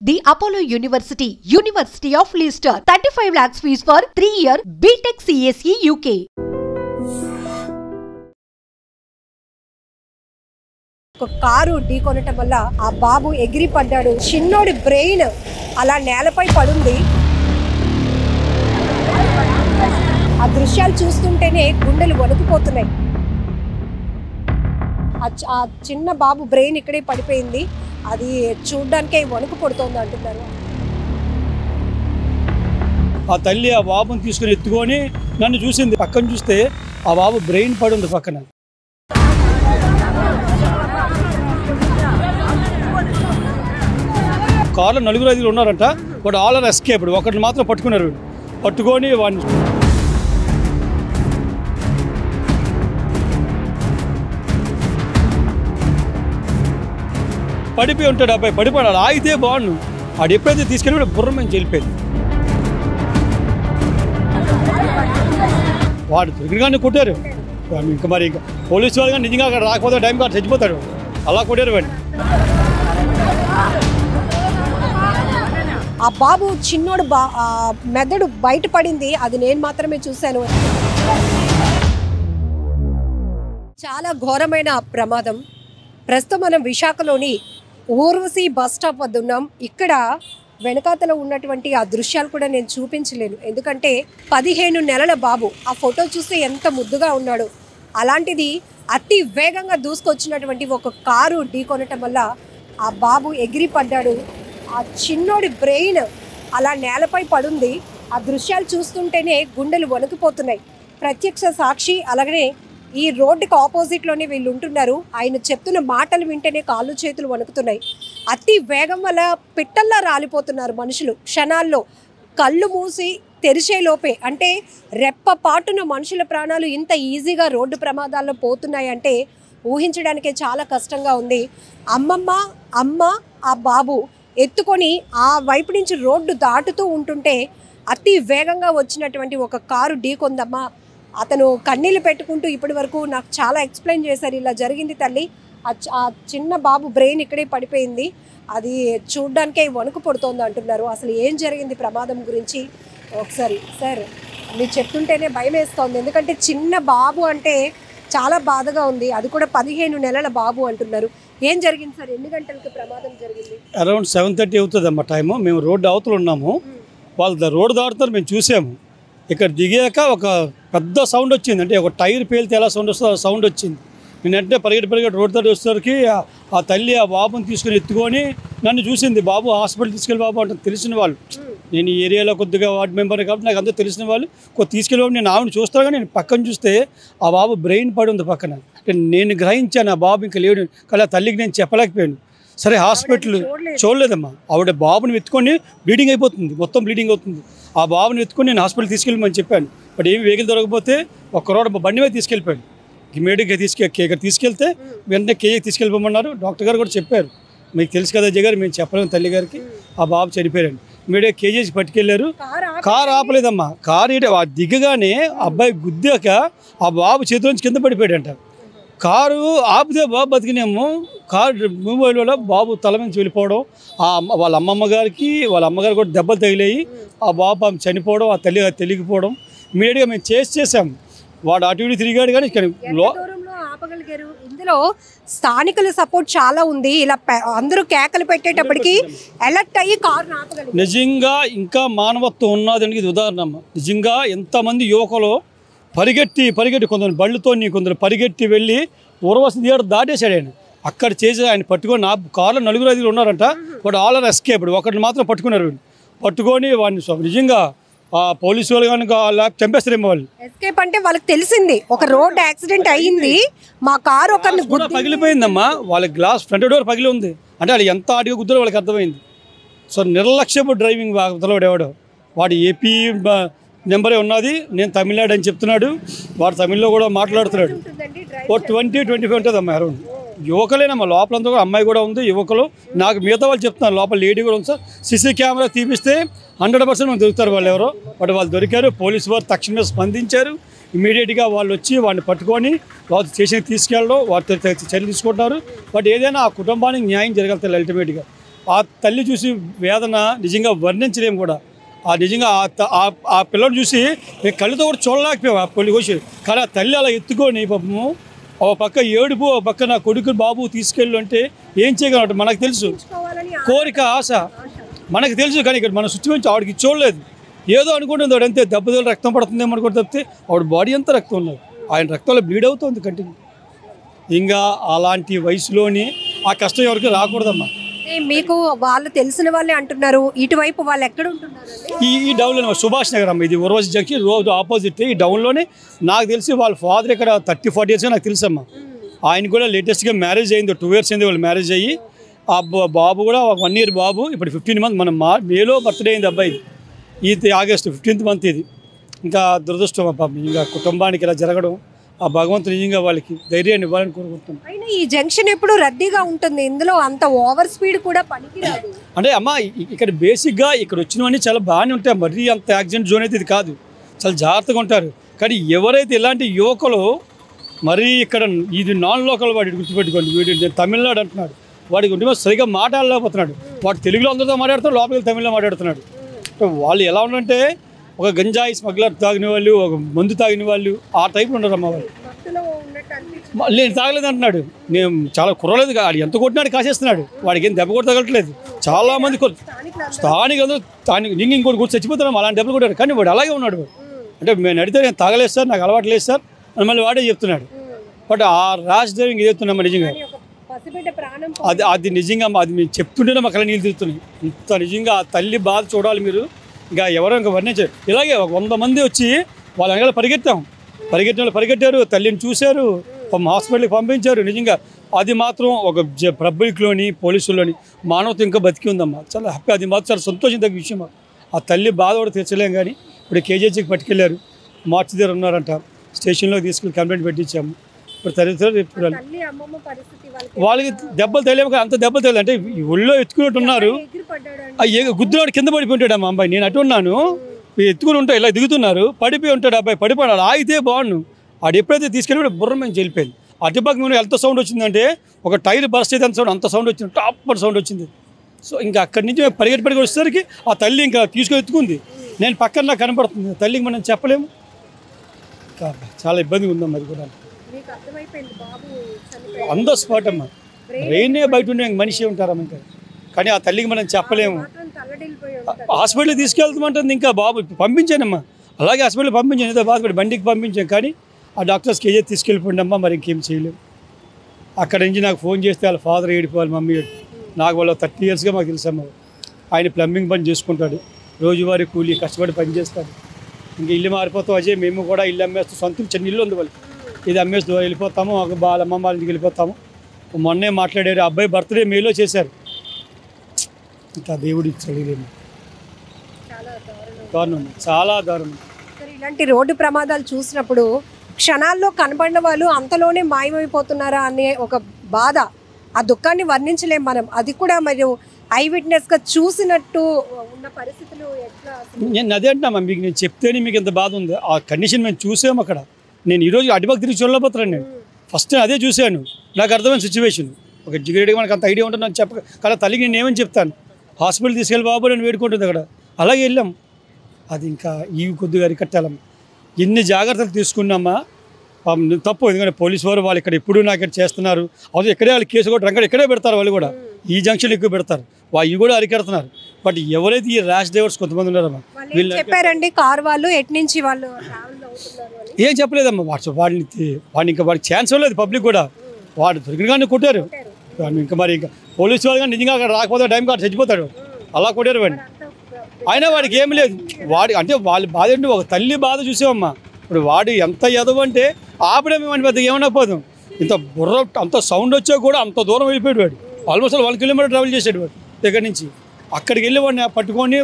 The Apollo University, University of Leicester, 35 lakhs fees for 3-year BTech CSE UK. ఒక car ఢీకొనటం వల్ల ఆ బాబు ఎగిరి పడ్డాడు. చిన్నోడి బ్రెయిన్ అలా నేలపై పడుంది. ఆ దృశ్యాలు చూస్తుంటేనే గుండెలు వణుకుపోతున్నాయి. ఆ చిన్న బాబు బ్రెయిన్ ఇక్కడే పడిపోయింది. అది చూడ్డానికే వణుకు పడుతోంది అంటున్నారు. ఆ తల్లి ఆ బాబుని తీసుకుని ఎత్తుకొని నన్ను చూసింది. పక్కన చూస్తే ఆ బాబు బ్రెయిన్ పడి ఉంది పక్కన. కార్లో 4 ఉన్నారంట. వాడు ఆల్ ఎస్కేప్. ఒకరిని మాత్రం పట్టుకున్నారు. పట్టుకొని వాడిని పడిపోయి ఉంటాడు. అబ్బాయి పడిపోయాడు. ఆగితే బాగుండు. ఆడు ఎప్పుడైతే తీసుకెళ్ళి బుర్రం నుంచి వెళ్ళిపోయింది. వాడు దొరికినగానే కొట్టారు. ఇంకా మరి ఇంకా పోలీసు వాళ్ళు కానీ నిజంగా అక్కడ రాకపోతే టైం కాదు చచ్చిపోతాడు. అలా కొట్టారు వాడిని. ఆ బాబు చిన్నోడు మెదడు బయటపడింది. అది నేను మాత్రమే చూశాను. చాలా ఘోరమైన ప్రమాదం. ప్రస్తుతం మనం విశాఖలోని ఊర్వశి బస్ స్టాప్ వద్ద ఉన్నాం. ఇక్కడ వెనకాతల ఉన్నటువంటి ఆ దృశ్యాలు కూడా నేను చూపించలేను. ఎందుకంటే 15 నెలల బాబు. ఆ ఫోటో చూస్తే ఎంత ముద్దుగా ఉన్నాడు. అలాంటిది అతి వేగంగా దూసుకొచ్చినటువంటి ఒక కారు ఢీకొనటం వల్ల ఆ బాబు ఎగిరి పడ్డాడు. ఆ చిన్నోడి బ్రెయిన్ అలా నేలపై పడుంది. ఆ దృశ్యాలు చూస్తుంటేనే గుండెలు వణుకుపోతున్నాయి. ప్రత్యక్ష సాక్షి. అలాగనే ఈ రోడ్డుకి ఆపోజిట్లోనే వీళ్ళు ఉంటున్నారు. ఆయన చెప్తున్న మాటలు వింటేనే కాళ్ళు చేతులు వణుకుతున్నాయి. అతి వేగం వల్ల పిట్టల్లా రాలిపోతున్నారు మనుషులు. క్షణాల్లో కళ్ళు మూసి తెరిచేలోపే, అంటే రెప్పపాటున మనుషుల ప్రాణాలు ఇంత ఈజీగా రోడ్డు ప్రమాదాల్లో పోతున్నాయంటే ఊహించడానికే చాలా కష్టంగా ఉంది. అమ్మ ఆ బాబు ఎత్తుకొని ఆ వైపు నుంచి రోడ్డు దాటుతూ ఉంటుంటే అతి వేగంగా వచ్చినటువంటి ఒక కారు ఢీకొందమ్మా. అతను కన్నీళ్ళు పెట్టుకుంటూ ఇప్పటి వరకు నాకు చాలా ఎక్స్ప్లెయిన్ చేశారు. ఇలా జరిగింది తల్లి. ఆ చిన్న బాబు బ్రెయిన్ ఇక్కడే పడిపోయింది. అది చూడ్డానికే వణుకు పడుతోంది అంటున్నారు. అసలు ఏం జరిగింది ప్రమాదం గురించి ఒకసారి సార్ మీరు చెప్తుంటేనే భయం వేస్తోంది. ఎందుకంటే చిన్న బాబు అంటే చాలా బాధగా ఉంది. అది కూడా 15 నెలల బాబు అంటున్నారు. ఏం జరిగింది సార్? ఎన్ని గంటలకు ప్రమాదం జరిగింది? అరౌండ్ 7:30 అవుతుంది అమ్మ టైము. మేము రోడ్డు అవతల ఉన్నాము. వాళ్ళు రోడ్డు దాటుతారు. మేము చూసాము. ఇక్కడ దిగాక ఒక పెద్ద సౌండ్ వచ్చింది. అంటే ఒక టైర్ పేలితే ఎలా సౌండ్ వస్తుందో సౌండ్ వచ్చింది. నేను వెంటనే పరిగెట్టి రోడ్డు దాటి వచ్చేసరికి ఆ తల్లి ఆ బాబుని తీసుకుని ఎత్తుకొని నన్ను చూసింది. బాబు హాస్పిటల్ తీసుకెళ్ళి బాబు అంటే తెలిసిన వాళ్ళు. నేను ఈ ఏరియాలో కొద్దిగా వార్డు మెంబర్ కాబట్టి నాకు అంతా తెలిసిన వాళ్ళు తీసుకెళ్ళి నేను ఆవిడ చూస్తాను. కానీ నేను పక్కన చూస్తే ఆ బాబు బ్రెయిన్ పడి ఉంది పక్కన. నేను గ్రహించాను ఆ బాబు ఇంకా లేడు. కానీ ఆ తల్లికి నేను చెప్పలేకపోయాను. సరే హాస్పిటల్ చూడలేదమ్మా. ఆవిడ బాబుని ఎత్తుకొని బ్లీడింగ్ అయిపోతుంది. మొత్తం బ్లీడింగ్ అవుతుంది. ఆ బాబుని ఎత్తుకొని నేను హాస్పిటల్ తీసుకెళ్ళమని చెప్పాను. బట్ ఏమి వెహికల్ దొరకకపోతే ఒక్క రోడ్డు బండి మీద తీసుకెళ్ళిపోయాడు. ఇమీడియట్గా ఇక్కడ తీసుకెళ్తే వెంటనే కేజీకి తీసుకెళ్ళిపోమన్నారు. డాక్టర్ గారు కూడా చెప్పారు. మీకు తెలుసు కదా అజయ్ గారు, మేము చెప్పలేము తల్లి గారికి. ఆ బాబు చనిపోయాడు. ఇమీడియట్గా కేజీకి పట్టుకెళ్ళారు. కారు ఆపలేదమ్మా. కారు దిగగానే అబ్బాయి గుద్దాక ఆ బాబు చేతిలోంచి కింద పడిపోయాడంట. కారు ఆపితే బాబు బతికినేమో. కారు మూవ్ వల్ల బాబు తల నుంచి వెళ్ళిపోవడం. వాళ్ళ అమ్మగారు కూడా దెబ్బలు తగిలాయి. ఆ బాబు చనిపోవడం, ఆ తల్లి తెలియకపోవడం. ఇమీడియట్గా మేము చేసాము. వాడు అటు ఇటు తిరిగాడు. కానీ ఆపగలిగారు. ఇందులో స్థానికుల సపోర్ట్ చాలా ఉంది. ఇలా అందరూ కేకలు పెట్టేటప్పటికి అలర్ట్ అయ్యి కారు ఆపగలిగారు. నిజంగా ఇంకా మానవత్వం ఉన్నదని ఇది ఉదాహరణ. నిజంగా ఎంతమంది యువకులు పరిగెట్టి కొందరు బళ్ళతో కొందరు పరిగెట్టి వెళ్ళి ఊర్వశి థియేటర్ దాటేశాడు. ఆయన అక్కడ చేసి ఆయన పట్టుకొని నా కార్లో 4 ఉన్నారంట. వాడు ఆల్ ఎస్కేప్. ఒకరిని మాత్రం పట్టుకున్నారు. పట్టుకొని వాడిని నిజంగా పోలీసు వాళ్ళు కనుక చంపేస్తారేమో. వాళ్ళు ఎస్కేప్ అంటే వాళ్ళకి తెలిసింది ఒక రోడ్ యాక్సిడెంట్ అయ్యింది, మా కారు ఒకరిని పగిలిపోయిందమ్మా. వాళ్ళ గ్లాస్ ఫ్రంట్ డోర్ పగిలి ఉంది. అంటే వాళ్ళు ఎంత ఆడిగా గుద్దులో వాళ్ళకి అర్థమైంది. సో నిర్లక్ష్యపు డ్రైవింగ్ ఎవడో వాడు ఏపీ నెంబరే ఉన్నది. నేను తమిళనాడు అని చెప్తున్నాడు. వాడు తమిళ్లో కూడా మాట్లాడుతున్నాడు. 20-25 ఉంటుంది అమ్మాయి. అరౌండ్ యువకులేనమ్మా. లోపలంతా కూడా అమ్మాయి కూడా ఉంది, యువకులు. నాకు మిగతా వాళ్ళు చెప్తున్నారు లోపల లేడీ కూడా ఉంది సార్. సీసీ కెమెరా తీపిస్తే 100% మనం దొరుకుతారు వాళ్ళు ఎవరో. బట్ వాళ్ళు దొరికారు. పోలీసు వారు తక్షణమే స్పందించారు. ఇమీడియట్గా వాళ్ళు వచ్చి వాడిని పట్టుకొని వాళ్ళు స్టేషన్కి తీసుకెళ్ళడం, వారితో చర్యలు తీసుకుంటున్నారు. బట్ ఏదైనా ఆ కుటుంబానికి న్యాయం జరగలుగుతారు అల్టిమేట్గా. ఆ తల్లి చూసి వేదన నిజంగా వర్ణించలేము కూడా. ఆ నిజంగా ఆ పిల్లలు చూసి మేము కళ్ళతో కూడా చూడలేకపోయాము ఆ పొలి కోసి. కానీ ఆ తల్లి అలా ఎత్తుకొని పాపము ఒక పక్క ఏడుపు, ఒక పక్క నా కొడుకు బాబు తీసుకెళ్ళు అంటే ఏం చేయగలరు మనకు తెలుసు, కోరిక ఆశ మనకు తెలుసు. కానీ ఇక్కడ మన సిచ్యువేషన్ ఆవిడకి చూడలేదు, ఏదో అనుకుంటుంది వాడు అంతే, దెబ్బతలు రక్తం పడుతుందేమో అనుకుంటే తప్పితే ఆవిడ బాడీ అంతా రక్తం ఉన్నది, ఆయన రక్తంలో బ్లీడ్ అవుతుంది కంటిన్యూ. ఇంకా అలాంటి వయసులోని ఆ కష్టం ఎవరికి రాకూడదమ్మా. మీకు వాళ్ళు తెలిసిన వాళ్ళే అంటున్నారు, ఇటువైపు వాళ్ళు ఎక్కడ ఉంటున్నారు? ఈ డౌన్లో సుభాష్ నగర్ అమ్మ, ఇది ఉర్వశి జంక్షన్ రోడ్ ఆపోజిట్. ఈ డౌన్లోనే నాకు తెలిసి వాళ్ళ ఫాదర్ ఇక్కడ 30-40 ఇయర్స్గా నాకు తెలుసమ్మా. ఆయన కూడా లేటెస్ట్గా మ్యారేజ్ అయింది, 2 years అయింది వాళ్ళు మ్యారేజ్ అయ్యి. ఆ బాబు కూడా 1 year బాబు, ఇప్పుడు 15 months. మన మేలో బర్త్డే అయింది అబ్బాయి, ఇది August 15th month. ఇది ఇంకా దురదృష్టం అబ్బా, ఇంకా కుటుంబానికి ఇలా జరగడం. ఆ భగవంతుడు నిజంగా వాళ్ళకి ధైర్యాన్ని ఇవ్వాలని కోరుకుంటున్నాను. అయినా ఈ జంక్షన్ ఎప్పుడు రద్దీగా ఉంటుంది, ఇందులో అంత ఓవర్ స్పీడ్ కూడా పనికిరాదు. అంటే అమ్మ ఇక్కడ బేసిక్గా ఇక్కడ వచ్చినవన్నీ చాలా బాగానే ఉంటాయి, మరీ అంత యాక్సిడెంట్ జోన్ అయితే ఇది కాదు, చాలా జాగ్రత్తగా ఉంటారు. కానీ ఎవరైతే ఇలాంటి యువకులు మరీ ఇక్కడ ఇది నాన్ లోకల్ వాడి గుర్తుపెట్టుకోండి, వీడు తమిళనాడు అంటున్నాడు, వాడికి ఉంటే సరిగ్గా మాట్లాడలేకపోతున్నాడు. వాడు తెలుగులో అందరితో మాట్లాడుతున్నాడు, లోపలికి తమిళ్లో మాట్లాడుతున్నాడు. వాళ్ళు ఎలా ఉండంటే ఒక గంజాయి స్మగ్లర్ తాగిన వాళ్ళు, ఒక మందు తాగిన వాళ్ళు, ఆ టైప్లో ఉన్నారు అమ్మ వాళ్ళు. నేను తాగలేదు అంటున్నాడు, నేను చాలా కుర్రలేదు, వాడు ఎంత కొట్టినాడు కాసేస్తున్నాడు, వాడికి ఏం దెబ్బ కూడా తగలట్లేదు. చాలామంది స్థానికులు ఇంకోటి కూడా చచ్చిపోతున్నాం అలాంటి దెబ్బలు కొట్టాడు. కానీ వాడు అలాగే ఉన్నాడు. అంటే నేను అడిగితే నేను తాగలేదు సార్, నాకు అలవాటు లేదు సార్ అని మళ్ళీ వాడే చెప్తున్నాడు. బట్ ఆ ర్యాష్ డ్రైవింగ్ ఏదైతున్నామా నిజంగా అది నిజంగా అది మేము చెప్తుంటేనే మాకు అలా నీళ్ళు తిరుగుతున్నాయి. ఇంత నిజంగా ఆ తల్లి బాధ చూడాలి మీరు. ఇంకా ఎవరో ఇంకా వర్ణించారు. ఇలాగే 100 మంది వచ్చి వాళ్ళ వెనకాల పరిగెట్టిన వాళ్ళు పరిగెట్టారు, తల్లిని చూశారు, హాస్పిటల్కి పంపించారు. నిజంగా అది మాత్రం ఒక పబ్లిక్లోని పోలీసుల్లోని మానవత ఇంకా బతికి ఉందమ్మా. చాలా హ్యాపీ, అది మాత్రం చాలా సంతోషించదగ్గ విషయం. ఆ తల్లి బాధ కూడా తీర్చలేం. కానీ ఇప్పుడు కేజీహెచ్కి పట్టుకెళ్ళారు, మార్చి దగ్గర ఉన్నారంట, స్టేషన్లోకి తీసుకెళ్ళి కంప్లైంట్ పెట్టించాము. ఇప్పుడు తల్లిదండ్రులు ఇప్పుడు వాళ్ళకి దెబ్బలు తెలియక అంత దెబ్బలు తెలియదు. అంటే ఒళ్ళో ఎత్తుకున్నట్టు ఉన్నారు, గుద్దునాడు కింద పడిపోయింటాడు అమ్మ అబ్బాయి. నేను అటు ఉన్నాను, ఎత్తుకుని ఉంటా ఇలా దిగుతున్నారు, పడిపోయి ఉంటాడు అబ్బాయి, పడిపోయాడు. ఆగితే బాగుండు, ఆడు ఎప్పుడైతే తీసుకెళ్ళి బుర్ర మేము వెళ్ళిపోయింది. అటుపక్క మేము ఎంత సౌండ్ వచ్చిందంటే ఒక టైర్ బర్స్ట్ అయితే అంత సౌండ్ వచ్చింది, టాప్ సౌండ్ వచ్చింది. సో ఇంకా అక్కడి నుంచి మేము పరిగెట్టి వచ్చేసరికి ఆ తల్లి ఇంకా తీసుకొని ఎత్తుకుంది. నేను పక్కన నాకు కనపడుతుంది, తల్లికి మనం చెప్పలేము. చాలా ఇబ్బందిగా ఉందమ్మా. అది కూడా అంద స్పాట్ అమ్మా, బ్రెయినే బయట ఉండే మనిషి ఉంటారమ్మ ఇంకా. కానీ ఆ తల్లికి మనం చెప్పలేము. హాస్పిటల్కి తీసుకెళ్తామంటుంది, ఇంకా బాబు పంపించానమ్మా, అలాగే హాస్పిటల్కి పంపించాను, ఏదో బాధపడి బండికి పంపించాను. కానీ ఆ డాక్టర్స్ కేజీ తీసుకెళ్ళిపోండమ్మా, మరి ఇంకేం చేయలేము. అక్కడ నుంచి నాకు ఫోన్ చేస్తే వాళ్ళ ఫాదర్ ఏడిపోవాలి, మమ్మీ నాకు వాళ్ళ 30 yearsగా మాకు తెలుసమ్మా. ఆయన ప్లంబింగ్ పని చేసుకుంటాడు, రోజువారీ కూలీ కష్టపడి పని చేస్తాడు. ఇంకా ఇల్లు మారిపోతాం అజయ్, మేము కూడా ఇల్లు అమ్మేస్తాం, సొంత చిన్న ఇల్లు ఉంది వాళ్ళకి, ఇది అమ్మేస్తూ వెళ్ళిపోతాము, వాళ్ళ అమ్మమ్మ వాళ్ళ ఇంటికి వెళ్ళిపోతాము. మొన్నే మాట్లాడారు, అబ్బాయి బర్త్డే మేలో చేశారు. ఇంకా దేవుడు ఇచ్చాడు, దారుణం, చాలా దారుణం. ఇలాంటి రోడ్డు ప్రమాదాలు చూసినప్పుడు క్షణాల్లో కనబడిన వాళ్ళు అంతలోనే మాయమైపోతున్నారా అనే ఒక బాధ, ఆ దుఃఖాన్ని వర్ణించలేం మనం. అది కూడా మరియు ఐ విట్నెస్గా చూసినట్టు ఉన్న పరిస్థితులు ఎట్లా? నేను అదే అంటున్నా, మీకు నేను చెప్తేనే మీకు ఎంత బాధ ఉంది. ఆ కండిషన్ మేము చూసాము అక్కడ. నేను ఈరోజు అటుపక్క తిరిగి చూడలేకపోతున్నాను. నేను ఫస్ట్ అదే చూశాను, నాకు అర్థమైన సిచ్యువేషన్. ఒక జిగరేట్గా మనకు అంత ఐడియా ఉంటుంది నాకు చెప్పక, కానీ తల్లికి నేను ఏమని చెప్తాను, హాస్పిటల్ తీసుకెళ్ళి బాబు నేను వేడుకుంటుంది అక్కడ. అలాగే వెళ్ళాం. అది ఇంకా ఈ కొద్దిగా అరికట్టాలమ్మా. ఎన్ని జాగ్రత్తలు తీసుకున్నామా తప్పు. ఎందుకంటే పోలీసు వారు వాళ్ళు ఇక్కడ ఎప్పుడు నాకు ఇక్కడ చేస్తున్నారు, అది ఎక్కడే వాళ్ళు కేసు కూడా రంగడు ఎక్కడే పెడతారు, వాళ్ళు కూడా ఈ జంక్షన్లు ఎక్కువ పెడతారు, వాళ్ళు కూడా అరికెడుతున్నారు. బట్ ఎవరైతే ఈ ర్యాష్ డ్రైవర్స్ కొంతమంది ఉన్నారమ్మా, వీళ్ళు చెప్పారండి కార్ వాళ్ళు ఎట్నుంచి వాళ్ళు ఏం చెప్పలేదమ్మా. వాడిని ఇంకా వాడికి ఛాన్స్ ఇవ్వలేదు పబ్లిక్ కూడా. వాడు దొరికినగానే కొట్టారు. ఇంకా మరి ఇంకా పోలీసు వాళ్ళు కానీ నిజంగా అక్కడ రాకపోతే టైం కాదు చచ్చిపోతాడు, అలా కొట్టారు వాడిని. అయినా వాడికి ఏమి లేదు. అంటే వాళ్ళ బాధ ఏంటి, ఒక తల్లి బాధ చూసామమ్మా. ఇప్పుడు వాడు ఎంత ఎదవ అంటే ఆపడే మేము పెద్ద ఏమన్నా పోదాం. ఇంత బుర్ర అంత సౌండ్ వచ్చా కూడా అంత దూరం వెళ్ళిపోయాడు వాడు. ఆల్మోస్ట్ 1 kilometer ట్రావెల్ చేసాడు వాడు దగ్గర నుంచి. అక్కడికి వెళ్ళి వాడిని పట్టుకొని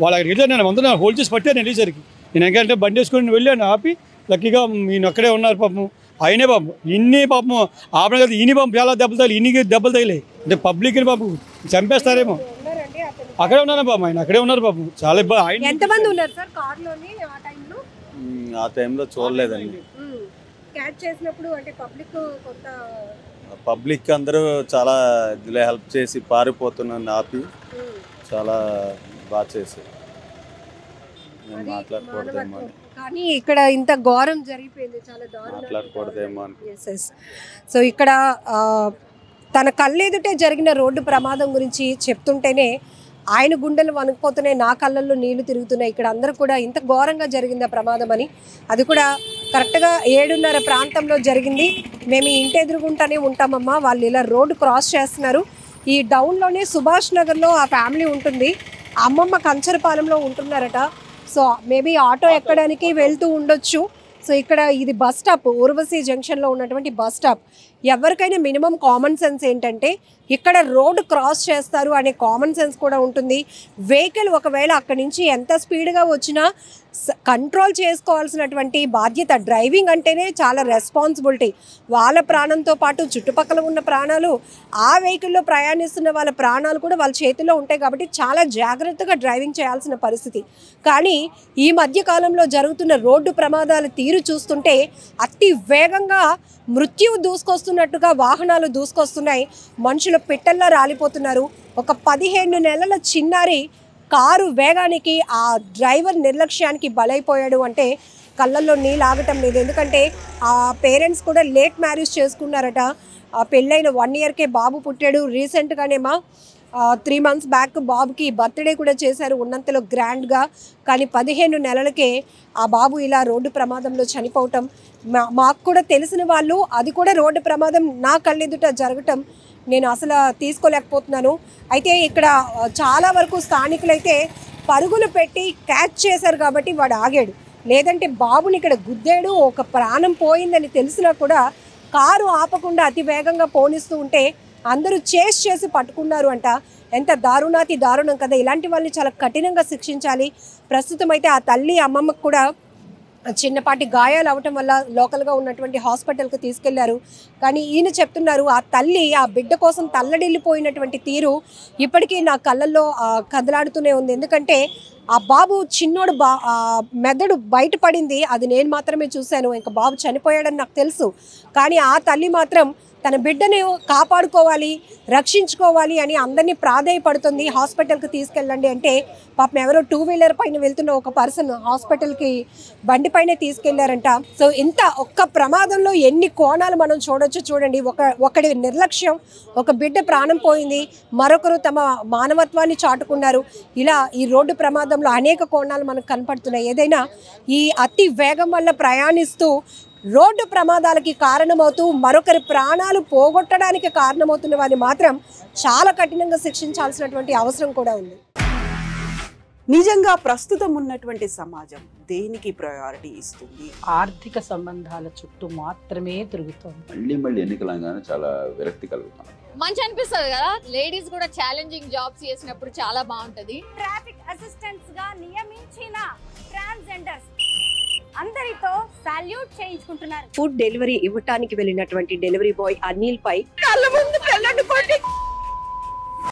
వాళ్ళ అక్కడికి వెళ్ళాను. నేను అందరూ హోల్డ్ చేసి పట్టాను వెళ్ళేసరికి. నేను ఎందుకంటే బండి వేసుకొని వెళ్ళాను, ఆపి లక్కీగా నేను అక్కడే ఉన్నారు పాపం. ఆయనే పాపం ఇన్ని పాపం ఆపడం కదా, ఈయన పాపం చాలా దెబ్బలు తగిలి, ఈయనకి దెబ్బలు తగిలాయి. అంటే పబ్లిక్ని పాపం చంపేస్తారేమో. అక్కడే ఉన్నారు పాపం, ఆయన అక్కడే ఉన్నారు పాపం. చాలా ఇబ్బంది. ఎంతమంది ఉన్నారు సార్ కార్లోని ఆ టైంలో? ఆ టైంలో చూడలేదండి. క్యాచ్ చేసినప్పుడు అంటే పబ్లిక్ కొంత పబ్లిక్ అందరూ చాలా ఇందులో హెల్ప్ చేసి పారిపోతున్నాను ఆపి చాలా బాగా చేశారు. నేను మాట్లాడకూడదేమో అని కానీ ఇక్కడ ఇంత ఘోరం జరిగిపోయింది, చాలా మాట్లాడకూడదేమో అని. సో ఇక్కడ తన కళ్ళెదుటే జరిగిన రోడ్డు ప్రమాదం గురించి చెప్తుంటేనే ఆయన గుండెలు వణుకుపోతున్నాయి, నా కళ్ళల్లో నీళ్లు తిరుగుతున్నాయి. ఇక్కడ అందరూ కూడా ఇంత ఘోరంగా జరిగింది ఆ ప్రమాదం అని. అది కూడా కరెక్ట్గా 7:30 ప్రాంతంలో జరిగింది. మేము ఇంటి ఎదురుగుంటానే ఉంటామమ్మా, వాళ్ళు ఇలా రోడ్డు క్రాస్ చేస్తున్నారు. ఈ డౌన్లోనే సుభాష్ నగర్లో ఆ ఫ్యామిలీ ఉంటుంది, అమ్మమ్మ కంచరపాలెంలో ఉంటున్నారట. సో మేబీ ఆటో ఎక్కడానికి వెళ్తూ ఉండొచ్చు. సో ఇక్కడ ఇది బస్ స్టాప్, ఊర్వశి జంక్షన్లో ఉన్నటువంటి బస్ స్టాప్. ఎవరికైనా మినిమం కామన్ సెన్స్ ఏంటంటే ఇక్కడ రోడ్డు క్రాస్ చేస్తారు అనే కామన్ సెన్స్ కూడా ఉంటుంది. వెహికల్ ఒకవేళ అక్కడి నుంచి ఎంత స్పీడ్గా వచ్చినా కంట్రోల్ చేసుకోవాల్సినటువంటి బాధ్యత, డ్రైవింగ్ అంటేనే చాలా రెస్పాన్సిబిలిటీ. వాళ్ళ ప్రాణంతో పాటు చుట్టుపక్కల ఉన్న ప్రాణాలు, ఆ వెహికల్లో ప్రయాణిస్తున్న వాళ్ళ ప్రాణాలు కూడా వాళ్ళ చేతిలో ఉంటాయి. కాబట్టి చాలా జాగ్రత్తగా డ్రైవింగ్ చేయాల్సిన పరిస్థితి. కానీ ఈ మధ్యకాలంలో జరుగుతున్న రోడ్డు ప్రమాదాల తీరు చూస్తుంటే అతి వేగంగా మృత్యువు దూసుకొస్తున్నట్టుగా వాహనాలు దూసుకొస్తున్నాయి, మనుషులు పిట్టల్లా రాలిపోతున్నారు. ఒక 15 నెలల చిన్నారి కారు వేగానికి ఆ డ్రైవర్ నిర్లక్ష్యానికి బలైపోయాడు అంటే కళ్ళల్లో నీళ్ళు ఆగటం లేదు. ఎందుకంటే ఆ పేరెంట్స్ కూడా లేట్ మ్యారేజ్ చేసుకున్నారట. ఆ పెళ్ళైన 1 ఇయర్కే బాబు పుట్టాడు. రీసెంట్గానేమో 3 months బ్యాక్ బాబుకి బర్త్డే కూడా చేశారు ఉన్నంతలో గ్రాండ్గా. కానీ 15 నెలలకే ఆ బాబు ఇలా రోడ్డు ప్రమాదంలో చనిపోవటం, మాకు కూడా తెలిసిన వాళ్ళు అది కూడా రోడ్డు ప్రమాదం నా కళ్ళెదుట జరగటం నేను అసలు తీసుకోలేకపోతున్నాను. అయితే ఇక్కడ చాలా వరకు స్థానికులైతే పరుగులు పెట్టి క్యాచ్ చేశారు కాబట్టి వాడు ఆగాడు, లేదంటే బాబుని ఇక్కడ గుద్దాడు, ఒక ప్రాణం పోయిందని తెలిసినా కూడా కారు ఆపకుండా అతి వేగంగా పోనిస్తూ ఉంటే అందరూ చేస్ చేసి పట్టుకున్నారు అంట. ఎంత దారుణాతి దారుణం కదా, ఇలాంటి వాళ్ళని చాలా కఠినంగా శిక్షించాలి. ప్రస్తుతం అయితే ఆ తల్లి అమ్మమ్మకు కూడా చిన్నపాటి గాయాలు అవటం వల్ల లోకల్గా ఉన్నటువంటి హాస్పిటల్కి తీసుకెళ్లారు. కానీ ఈయన చెప్తున్నారు ఆ తల్లి ఆ బిడ్డ కోసం తల్లడిల్లిపోయినటువంటి తీరు ఇప్పటికీ నా కళ్ళల్లో కదలాడుతూనే ఉంది. ఎందుకంటే ఆ బాబు చిన్నోడు మెదడు బయటపడింది, అది నేను మాత్రమే చూశాను. ఇంకా బాబు చనిపోయాడని నాకు తెలుసు. కానీ ఆ తల్లి మాత్రం తన బిడ్డని కాపాడుకోవాలి, రక్షించుకోవాలి అని అందరినీ ప్రాధేయపడుతుంది. హాస్పిటల్కి తీసుకెళ్ళండి అంటే పాపం ఎవరో 2-wheeler పైన వెళ్తున్న ఒక పర్సన్ హాస్పిటల్కి బండి పైనే తీసుకెళ్లారంట. సో ఇంత ఒక్క ప్రమాదంలో ఎన్ని కోణాలు మనం చూడొచ్చు చూడండి. ఒకడి నిర్లక్ష్యం, ఒక బిడ్డ ప్రాణం పోయింది, మరొకరు తమ మానవత్వాన్ని చాటుకున్నారు. ఇలా ఈ రోడ్డు ప్రమాదంలో అనేక కోణాలు మనకు కనపడుతున్నాయి. ఏదైనా ఈ అతి వేగం వల్ల ప్రయాణిస్తూ రోడ్డు ప్రమాదాలకి కారణమవుతూ మరొకరి ప్రాణాలు పోగొట్టడానికి కారణమవుతున్న వారిని మాత్రం చాలా కఠినంగా శిక్షించాల్సినటువంటి అవసరం కూడా ఉంది. నిజంగా ప్రస్తుతం ఉన్నటువంటి సమాజం దేనికి ప్రయారిటీ ఇస్తుంది? ఆర్థిక సంబంధాల చుట్టూ మాత్రమే తిరుగుతోంది. మళ్ళీ ఎన్నికలంగానే చాలా విరక్తి కలుగుతాం. మంచి అనిపిస్తుంది కదా, లేడీస్ కూడా ఛాలెంజింగ్ జాబ్స్ చేసినప్పుడు చాలా బాగుంటది. ట్రాఫిక్ అసిస్టెంట్స్ గా నియమించిన ట్రాన్స్జెండర్స్ అందరితో సాల్యూట్ చేయించుకుంటున్నారు. ఫుడ్ డెలివరీ ఇవ్వటానికి వెళ్ళినటువంటి డెలివరీ బాయ్ అనిల్ పై కళ్ళ ముందు